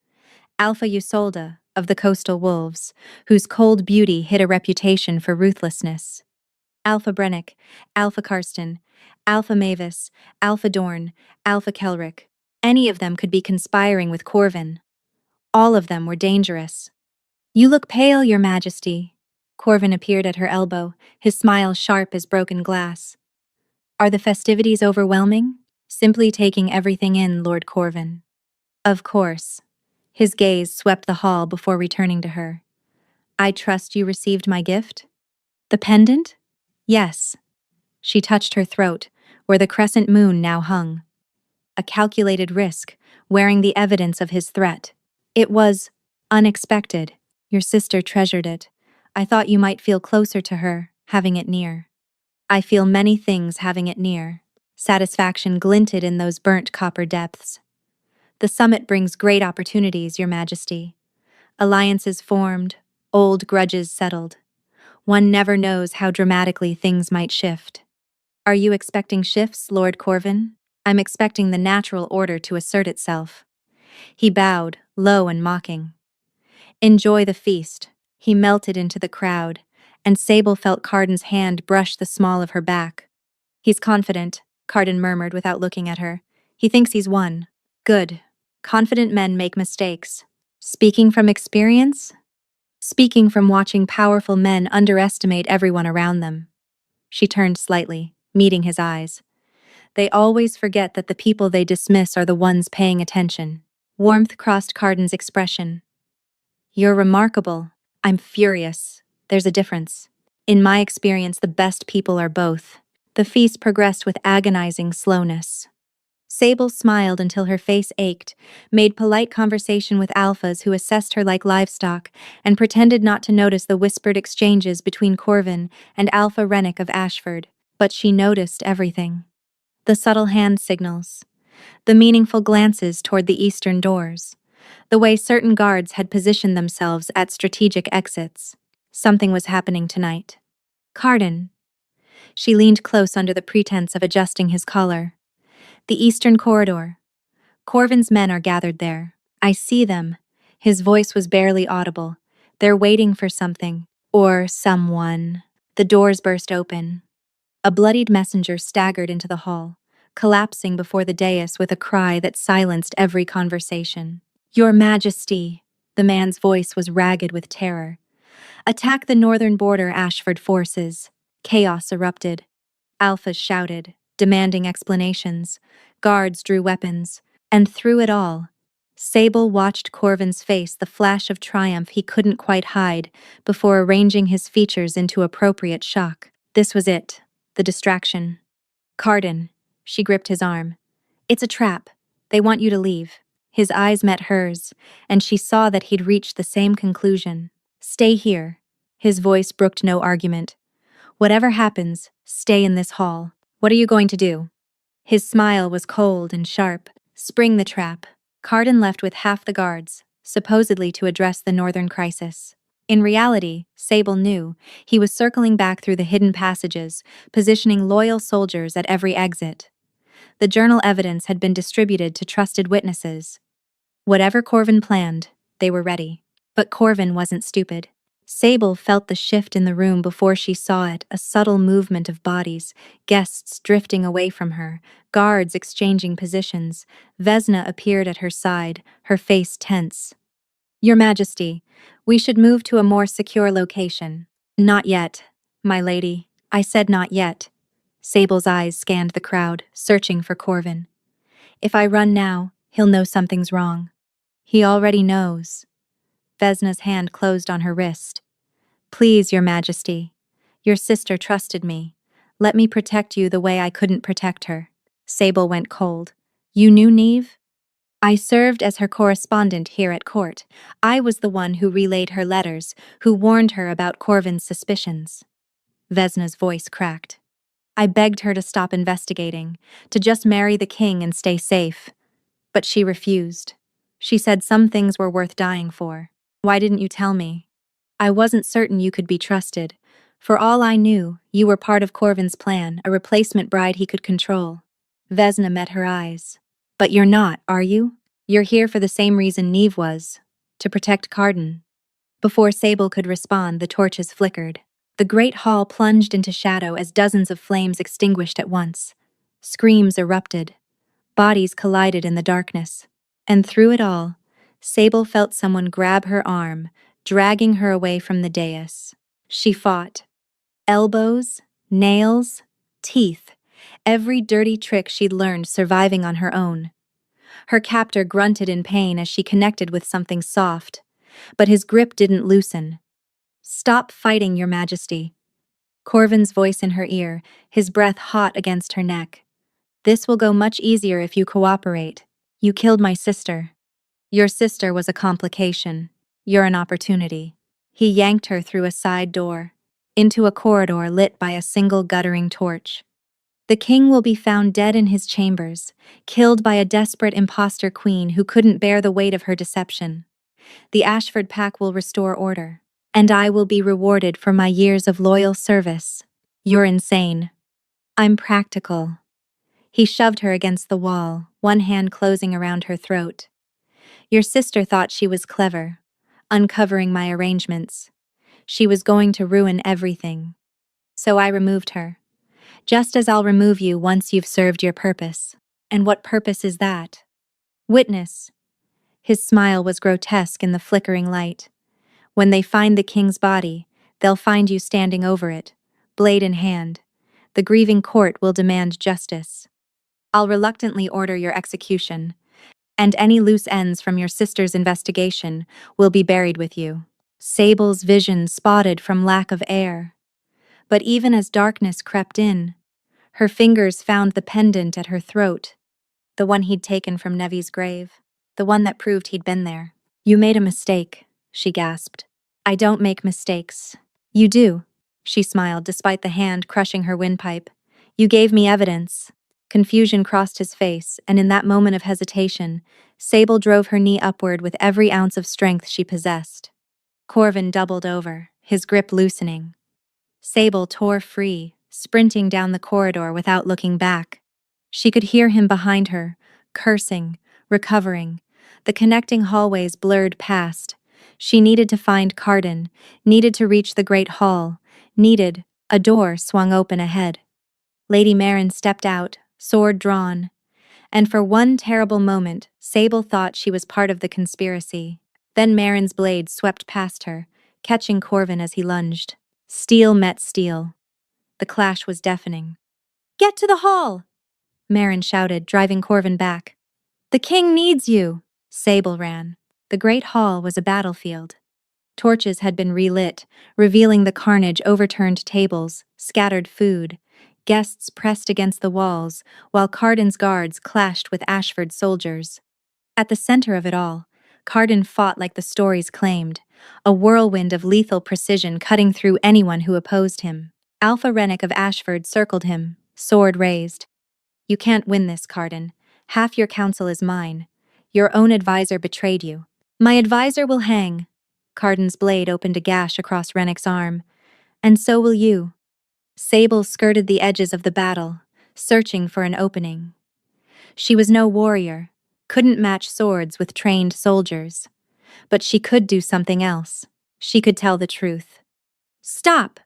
Alpha Usolda of the Coastal Wolves, whose cold beauty hid a reputation for ruthlessness. Alpha Brennick, Alpha Karsten, Alpha Mavis, Alpha Dorn, Alpha Kelrick. Any of them could be conspiring with Corvin. All of them were dangerous. You look pale, Your Majesty. Corvin appeared at her elbow, his smile sharp as broken glass. Are the festivities overwhelming? Simply taking everything in, Lord Corvin. Of course. His gaze swept the hall before returning to her. I trust you received my gift? The pendant? Yes. She touched her throat, where the crescent moon now hung. A calculated risk, wearing the evidence of his threat. It was unexpected. Your sister treasured it. I thought you might feel closer to her, having it near. I feel many things having it near. Satisfaction glinted in those burnt copper depths. The summit brings great opportunities, Your Majesty. Alliances formed, old grudges settled. One never knows how dramatically things might shift. Are you expecting shifts, Lord Corvin? I'm expecting the natural order to assert itself. He bowed, low and mocking. Enjoy the feast. He melted into the crowd, and Sable felt Carden's hand brush the small of her back. He's confident, Carden murmured without looking at her. He thinks he's won. Good. Confident men make mistakes. Speaking from experience? Speaking from watching powerful men underestimate everyone around them. She turned slightly, meeting his eyes. They always forget that the people they dismiss are the ones paying attention. Warmth crossed Carden's expression. You're remarkable. I'm furious. There's a difference. In my experience, the best people are both. The feast progressed with agonizing slowness. Sable smiled until her face ached, made polite conversation with alphas who assessed her like livestock, and pretended not to notice the whispered exchanges between Corvin and Alpha Rennick of Ashford. But she noticed everything. The subtle hand signals, the meaningful glances toward the eastern doors, the way certain guards had positioned themselves at strategic exits. Something was happening tonight. Carden. She leaned close under the pretense of adjusting his collar. The eastern corridor. Corvin's men are gathered there. I see them. His voice was barely audible. They're waiting for something. Or someone. The doors burst open. A bloodied messenger staggered into the hall, collapsing before the dais with a cry that silenced every conversation. Your Majesty! The man's voice was ragged with terror. Attack the northern border, Ashford forces. Chaos erupted. Alphas shouted, demanding explanations. Guards drew weapons. And through it all, Sable watched Corvin's face, the flash of triumph he couldn't quite hide, before arranging his features into appropriate shock. This was it, the distraction. Carden. She gripped his arm. It's a trap. They want you to leave. His eyes met hers, and she saw that he'd reached the same conclusion. Stay here. His voice brooked no argument. Whatever happens, stay in this hall. What are you going to do? His smile was cold and sharp. Spring the trap. Carden left with half the guards, supposedly to address the northern crisis. In reality, Sable knew, he was circling back through the hidden passages, positioning loyal soldiers at every exit. The journal evidence had been distributed to trusted witnesses. Whatever Corvin planned, they were ready. But Corvin wasn't stupid. Sable felt the shift in the room before she saw it, a subtle movement of bodies, guests drifting away from her, guards exchanging positions. Vesna appeared at her side, her face tense. Your Majesty, we should move to a more secure location. Not yet, my lady. I said not yet. Sable's eyes scanned the crowd, searching for Corvin. If I run now, he'll know something's wrong. He already knows. Vesna's hand closed on her wrist. Please, Your Majesty. Your sister trusted me. Let me protect you the way I couldn't protect her. Sable went cold. You knew Neve? I served as her correspondent here at court. I was the one who relayed her letters, who warned her about Corvin's suspicions. Vesna's voice cracked. I begged her to stop investigating, to just marry the king and stay safe. But she refused. She said some things were worth dying for. Why didn't you tell me? I wasn't certain you could be trusted. For all I knew, you were part of Corvin's plan, a replacement bride he could control. Vesna met her eyes. But you're not, are you? You're here for the same reason Neve was, to protect Carden. Before Sable could respond, the torches flickered. The great hall plunged into shadow as dozens of flames extinguished at once. Screams erupted. Bodies collided in the darkness. And through it all, Sable felt someone grab her arm, dragging her away from the dais. She fought. Elbows, nails, teeth, every dirty trick she'd learned surviving on her own. Her captor grunted in pain as she connected with something soft, but his grip didn't loosen. Stop fighting, Your Majesty. Corvin's voice in her ear, his breath hot against her neck. This will go much easier if you cooperate. You killed my sister. Your sister was a complication. You're an opportunity. He yanked her through a side door, into a corridor lit by a single guttering torch. The king will be found dead in his chambers, killed by a desperate impostor queen who couldn't bear the weight of her deception. The Ashford pack will restore order, and I will be rewarded for my years of loyal service. You're insane. I'm practical. He shoved her against the wall, one hand closing around her throat. Your sister thought she was clever, uncovering my arrangements. She was going to ruin everything. So I removed her. Just as I'll remove you once you've served your purpose. And what purpose is that? Witness. His smile was grotesque in the flickering light. When they find the king's body, they'll find you standing over it, blade in hand. The grieving court will demand justice. I'll reluctantly order your execution, and any loose ends from your sister's investigation will be buried with you. Sable's vision spotted from lack of air. But even as darkness crept in, her fingers found the pendant at her throat, the one he'd taken from Nevi's grave, the one that proved he'd been there. You made a mistake, she gasped. I don't make mistakes. You do, she smiled despite the hand crushing her windpipe. You gave me evidence. Confusion crossed his face, and in that moment of hesitation, Sable drove her knee upward with every ounce of strength she possessed. Corvin doubled over, his grip loosening. Sable tore free, sprinting down the corridor without looking back. She could hear him behind her, cursing, recovering. The connecting hallways blurred past. She needed to find Carden, needed to reach the great hall, needed. A door swung open ahead. Lady Marin stepped out, sword drawn. And for one terrible moment, Sable thought she was part of the conspiracy. Then Marin's blade swept past her, catching Corvin as he lunged. Steel met steel. The clash was deafening. Get to the hall! Marin shouted, driving Corvin back. The king needs you! Sable ran. The great hall was a battlefield. Torches had been relit, revealing the carnage: overturned tables, scattered food. Guests pressed against the walls, while Carden's guards clashed with Ashford soldiers. At the center of it all, Carden fought like the stories claimed, a whirlwind of lethal precision cutting through anyone who opposed him. Alpha Rennick of Ashford circled him, sword raised. You can't win this, Carden. Half your council is mine. Your own advisor betrayed you. My advisor will hang. Carden's blade opened a gash across Rennick's arm. And so will you. Sable skirted the edges of the battle, searching for an opening. She was no warrior, couldn't match swords with trained soldiers. But she could do something else. She could tell the truth. Stop!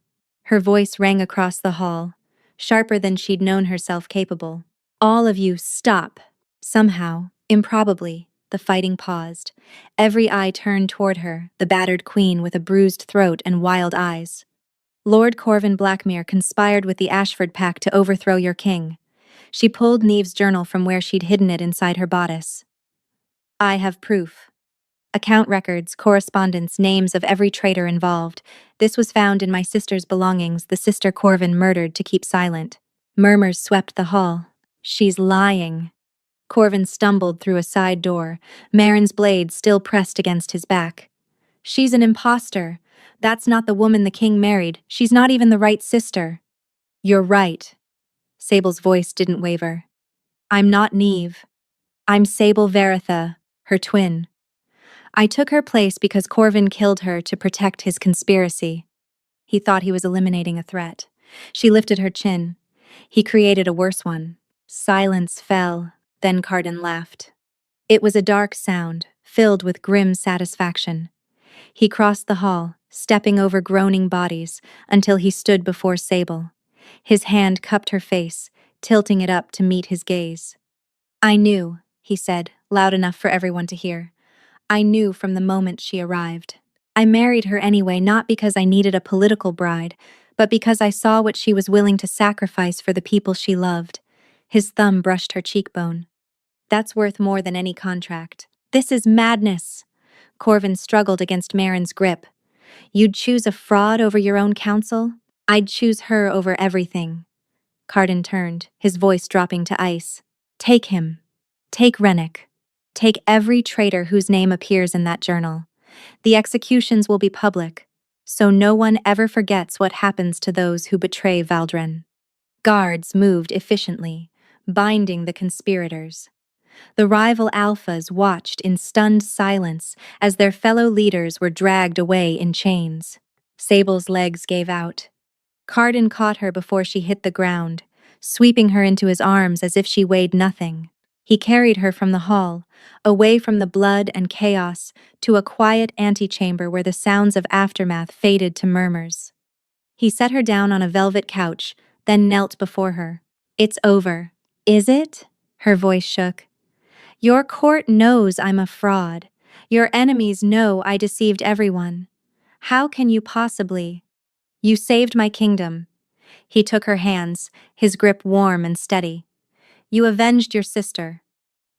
Her voice rang across the hall, sharper than she'd known herself capable. All of you, stop. Somehow, improbably, The fighting paused. Every eye turned toward her, the battered queen with a bruised throat and wild eyes. Lord Corvin Blackmere conspired with the Ashford pack to overthrow your king. She pulled Neve's journal from where she'd hidden it inside her bodice. I have proof. Account records, correspondence, names of every traitor involved. This was found in my sister's belongings, the sister Corvin murdered to keep silent. Murmurs swept the hall. She's lying. Corvin stumbled through a side door, Marin's blade still pressed against his back. She's an imposter. That's not the woman the king married. She's not even the right sister. You're right. Sable's voice didn't waver. I'm not Neve. I'm Sable Veritha, her twin. I took her place because Corvin killed her to protect his conspiracy. He thought he was eliminating a threat. She lifted her chin. He created a worse one. Silence fell, then Carden laughed. It was a dark sound, filled with grim satisfaction. He crossed the hall, stepping over groaning bodies, until he stood before Sable. His hand cupped her face, tilting it up to meet his gaze. I knew, he said, loud enough for everyone to hear. I knew from the moment she arrived. I married her anyway, not because I needed a political bride, but because I saw what she was willing to sacrifice for the people she loved. His thumb brushed her cheekbone. That's worth more than any contract. This is madness. Corvin struggled against Marin's grip. You'd choose a fraud over your own counsel? I'd choose her over everything. Carden turned, his voice dropping to ice. Take him. Take Rennick. Take every traitor whose name appears in that journal. The executions will be public, so no one ever forgets what happens to those who betray Valdren. Guards moved efficiently, binding the conspirators. The rival alphas watched in stunned silence as their fellow leaders were dragged away in chains. Sable's legs gave out. Carden caught her before she hit the ground, sweeping her into his arms as if she weighed nothing. He carried her from the hall, away from the blood and chaos, to a quiet antechamber where the sounds of aftermath faded to murmurs. He set her down on a velvet couch, then knelt before her. It's over. Is it? Her voice shook. Your court knows I'm a fraud. Your enemies know I deceived everyone. How can you possibly? You saved my kingdom. He took her hands, his grip warm and steady. You avenged your sister.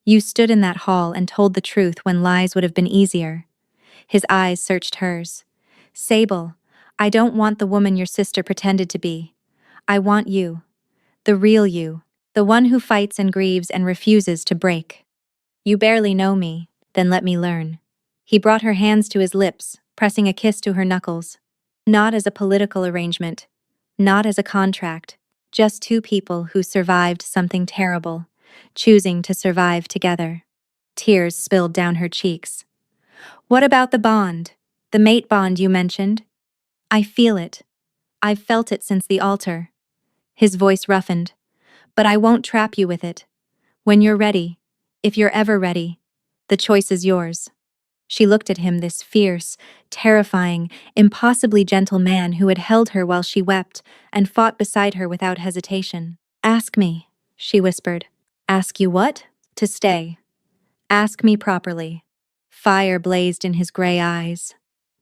You stood in that hall and told the truth when lies would have been easier. His eyes searched hers. Sable, I don't want the woman your sister pretended to be. I want you. The real you. The one who fights and grieves and refuses to break. You barely know me, then let me learn. He brought her hands to his lips, pressing a kiss to her knuckles. Not as a political arrangement. Not as a contract. Just two people who survived something terrible, choosing to survive together. Tears spilled down her cheeks. What about the bond? The mate bond you mentioned? I feel it. I've felt it since the altar. His voice roughened. But I won't trap you with it. When you're ready, if you're ever ready, the choice is yours. She looked at him, this fierce, terrifying, impossibly gentle man who had held her while she wept and fought beside her without hesitation. Ask me, she whispered. Ask you what? To stay. Ask me properly. Fire blazed in his gray eyes.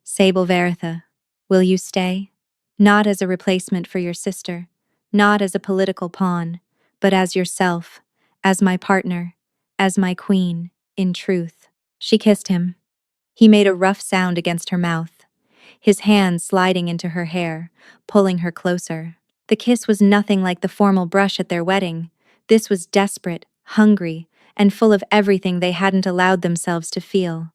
Sable Veritha, will you stay? Not as a replacement for your sister, not as a political pawn, but as yourself, as my partner, as my queen, in truth. She kissed him. He made a rough sound against her mouth, his hand sliding into her hair, pulling her closer. The kiss was nothing like the formal brush at their wedding. This was desperate, hungry, and full of everything they hadn't allowed themselves to feel.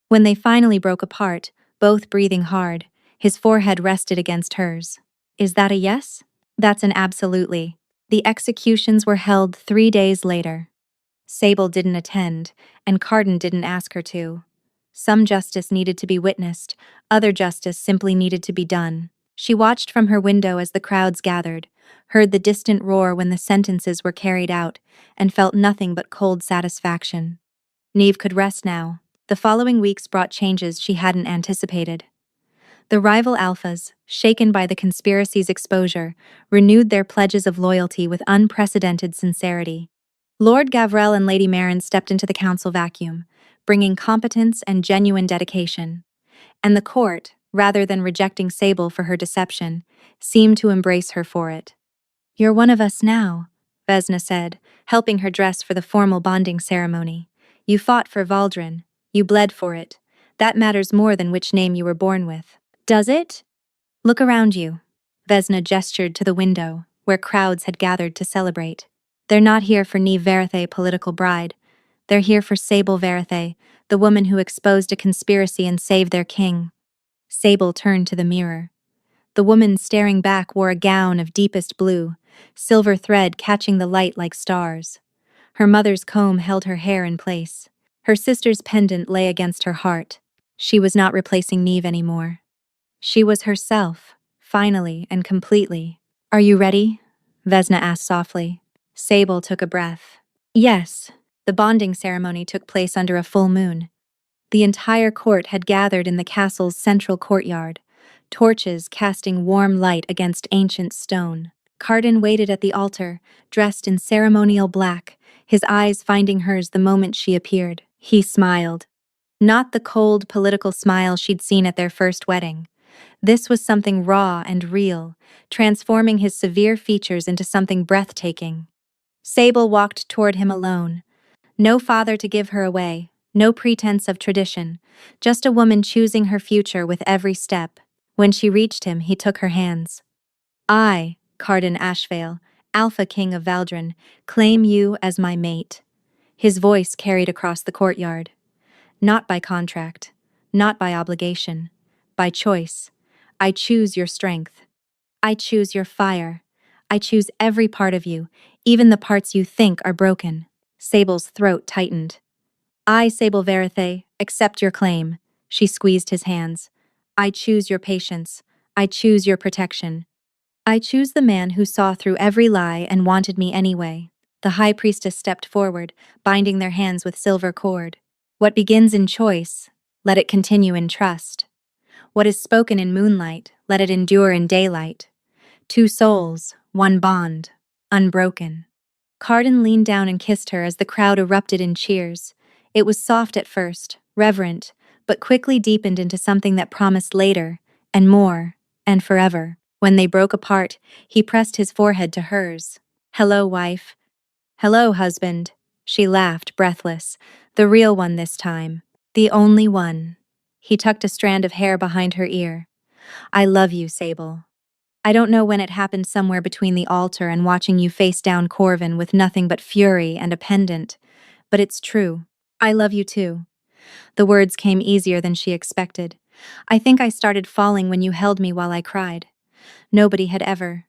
When they finally broke apart, both breathing hard, his forehead rested against hers. Is that a yes? That's an absolutely. The executions were held 3 days later. Sable didn't attend, and Carden didn't ask her to. Some justice needed to be witnessed, other justice simply needed to be done. She watched from her window as the crowds gathered, heard the distant roar when the sentences were carried out, and felt nothing but cold satisfaction. Neve could rest now. The following weeks brought changes she hadn't anticipated. The rival alphas, shaken by the conspiracy's exposure, renewed their pledges of loyalty with unprecedented sincerity. Lord Gavrel and Lady Marin stepped into the council vacuum, bringing competence and genuine dedication. And the court, rather than rejecting Sable for her deception, seemed to embrace her for it. "You're one of us now," Vesna said, helping her dress for the formal bonding ceremony. "You fought for Valdrin. You bled for it. That matters more than which name you were born with." "Does it?" "Look around you." Vesna gestured to the window, where crowds had gathered to celebrate. "They're not here for Neve Verithe, political bride. They're here for Sable Verithe, the woman who exposed a conspiracy and saved their king." Sable turned to the mirror. The woman staring back wore a gown of deepest blue, silver thread catching the light like stars. Her mother's comb held her hair in place. Her sister's pendant lay against her heart. She was not replacing Neve anymore. She was herself, finally and completely. "Are you ready?" Vesna asked softly. Sable took a breath. "Yes." The bonding ceremony took place under a full moon. The entire court had gathered in the castle's central courtyard, torches casting warm light against ancient stone. Carden waited at the altar, dressed in ceremonial black, his eyes finding hers the moment she appeared. He smiled. Not the cold political smile she'd seen at their first wedding. This was something raw and real, transforming his severe features into something breathtaking. Sable walked toward him alone. No father to give her away, no pretense of tradition, just a woman choosing her future with every step. When she reached him, he took her hands. "I, Carden Ashvale, Alpha King of Valdrin, claim you as my mate." His voice carried across the courtyard. "Not by contract, not by obligation, by choice. I choose your strength. I choose your fire. I choose every part of you, even the parts you think are broken." Sable's throat tightened. "I, Sable Verithe, accept your claim." She squeezed his hands. "I choose your patience. I choose your protection. I choose the man who saw through every lie and wanted me anyway." The high priestess stepped forward, binding their hands with silver cord. "What begins in choice, let it continue in trust. What is spoken in moonlight, let it endure in daylight. Two souls, one bond, unbroken." Carden leaned down and kissed her as the crowd erupted in cheers. It was soft at first, reverent, but quickly deepened into something that promised later, and more, and forever. When they broke apart, he pressed his forehead to hers. "Hello, wife." "Hello, husband." She laughed, breathless. "The real one this time. The only one." He tucked a strand of hair behind her ear. "I love you, Sable. I don't know when it happened somewhere between the altar and watching you face down Corvin with nothing but fury and a pendant, but it's true. I love you too." The words came easier than she expected. "I think I started falling when you held me while I cried. Nobody had ever."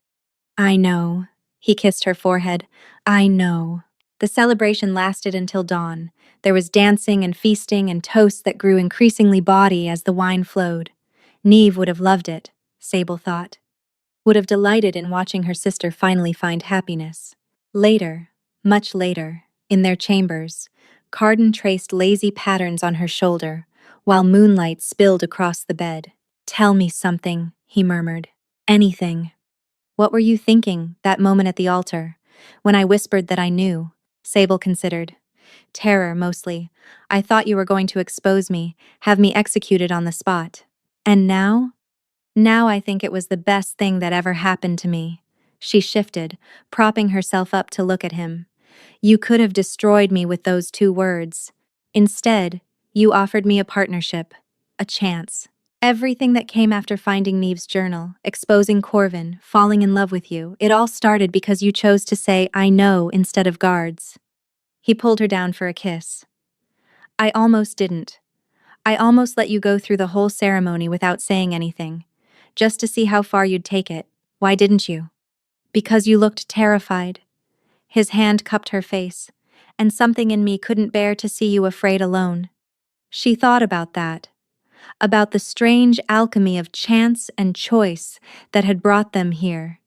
"I know." He kissed her forehead. "I know." The celebration lasted until dawn. There was dancing and feasting and toasts that grew increasingly bawdy as the wine flowed. Neve would have loved it, Sable thought. Would have delighted in watching her sister finally find happiness. Later, much later, in their chambers, Carden traced lazy patterns on her shoulder, while moonlight spilled across the bed. "Tell me something," he murmured. "Anything." "What were you thinking, that moment at the altar, when I whispered that I knew?" Sable considered. "Terror, mostly. I thought you were going to expose me, have me executed on the spot. And now? Now I think it was the best thing that ever happened to me." She shifted, propping herself up to look at him. "You could have destroyed me with those 2 words. Instead, you offered me a partnership, a chance. Everything that came after finding Neve's journal, exposing Corvin, falling in love with you, it all started because you chose to say, 'I know,' instead of guards." He pulled her down for a kiss. "I almost didn't. I almost let you go through the whole ceremony without saying anything, just to see how far you'd take it. Why didn't you?" "Because you looked terrified." His hand cupped her face, "and something in me couldn't bear to see you afraid alone." She thought about that, about the strange alchemy of chance and choice that had brought them here.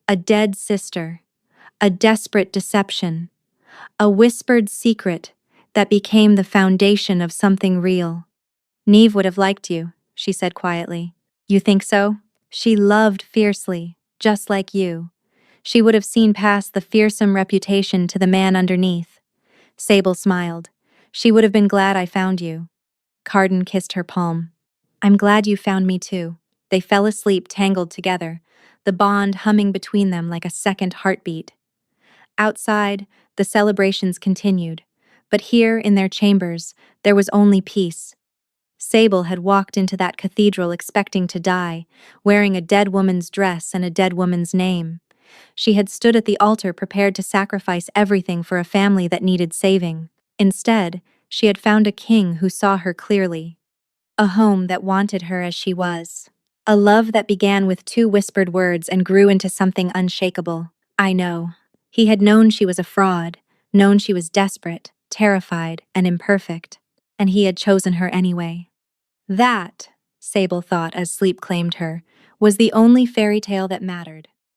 A dead sister, a desperate deception, a whispered secret that became the foundation of something real. "Neve would have liked you," she said quietly. "You think so?" "She loved fiercely, just like you. She would have seen past the fearsome reputation to the man underneath. Sable smiled. She would have been glad I found you. Carden kissed her palm. I'm glad you found me too. They fell asleep tangled together, the bond humming between them like a second heartbeat. Outside, the celebrations continued, but here in their chambers, there was only peace. Sable had walked into that cathedral expecting to die, wearing a dead woman's dress and a dead woman's name. She had stood at the altar prepared to sacrifice everything for a family that needed saving. Instead, she had found a king who saw her clearly. A home that wanted her as she was. A love that began with two whispered words and grew into something unshakable. I know. He had known she was a fraud, known she was desperate, terrified, and imperfect. And he had chosen her anyway. That, Sable thought as sleep claimed her, was the only fairy tale that mattered.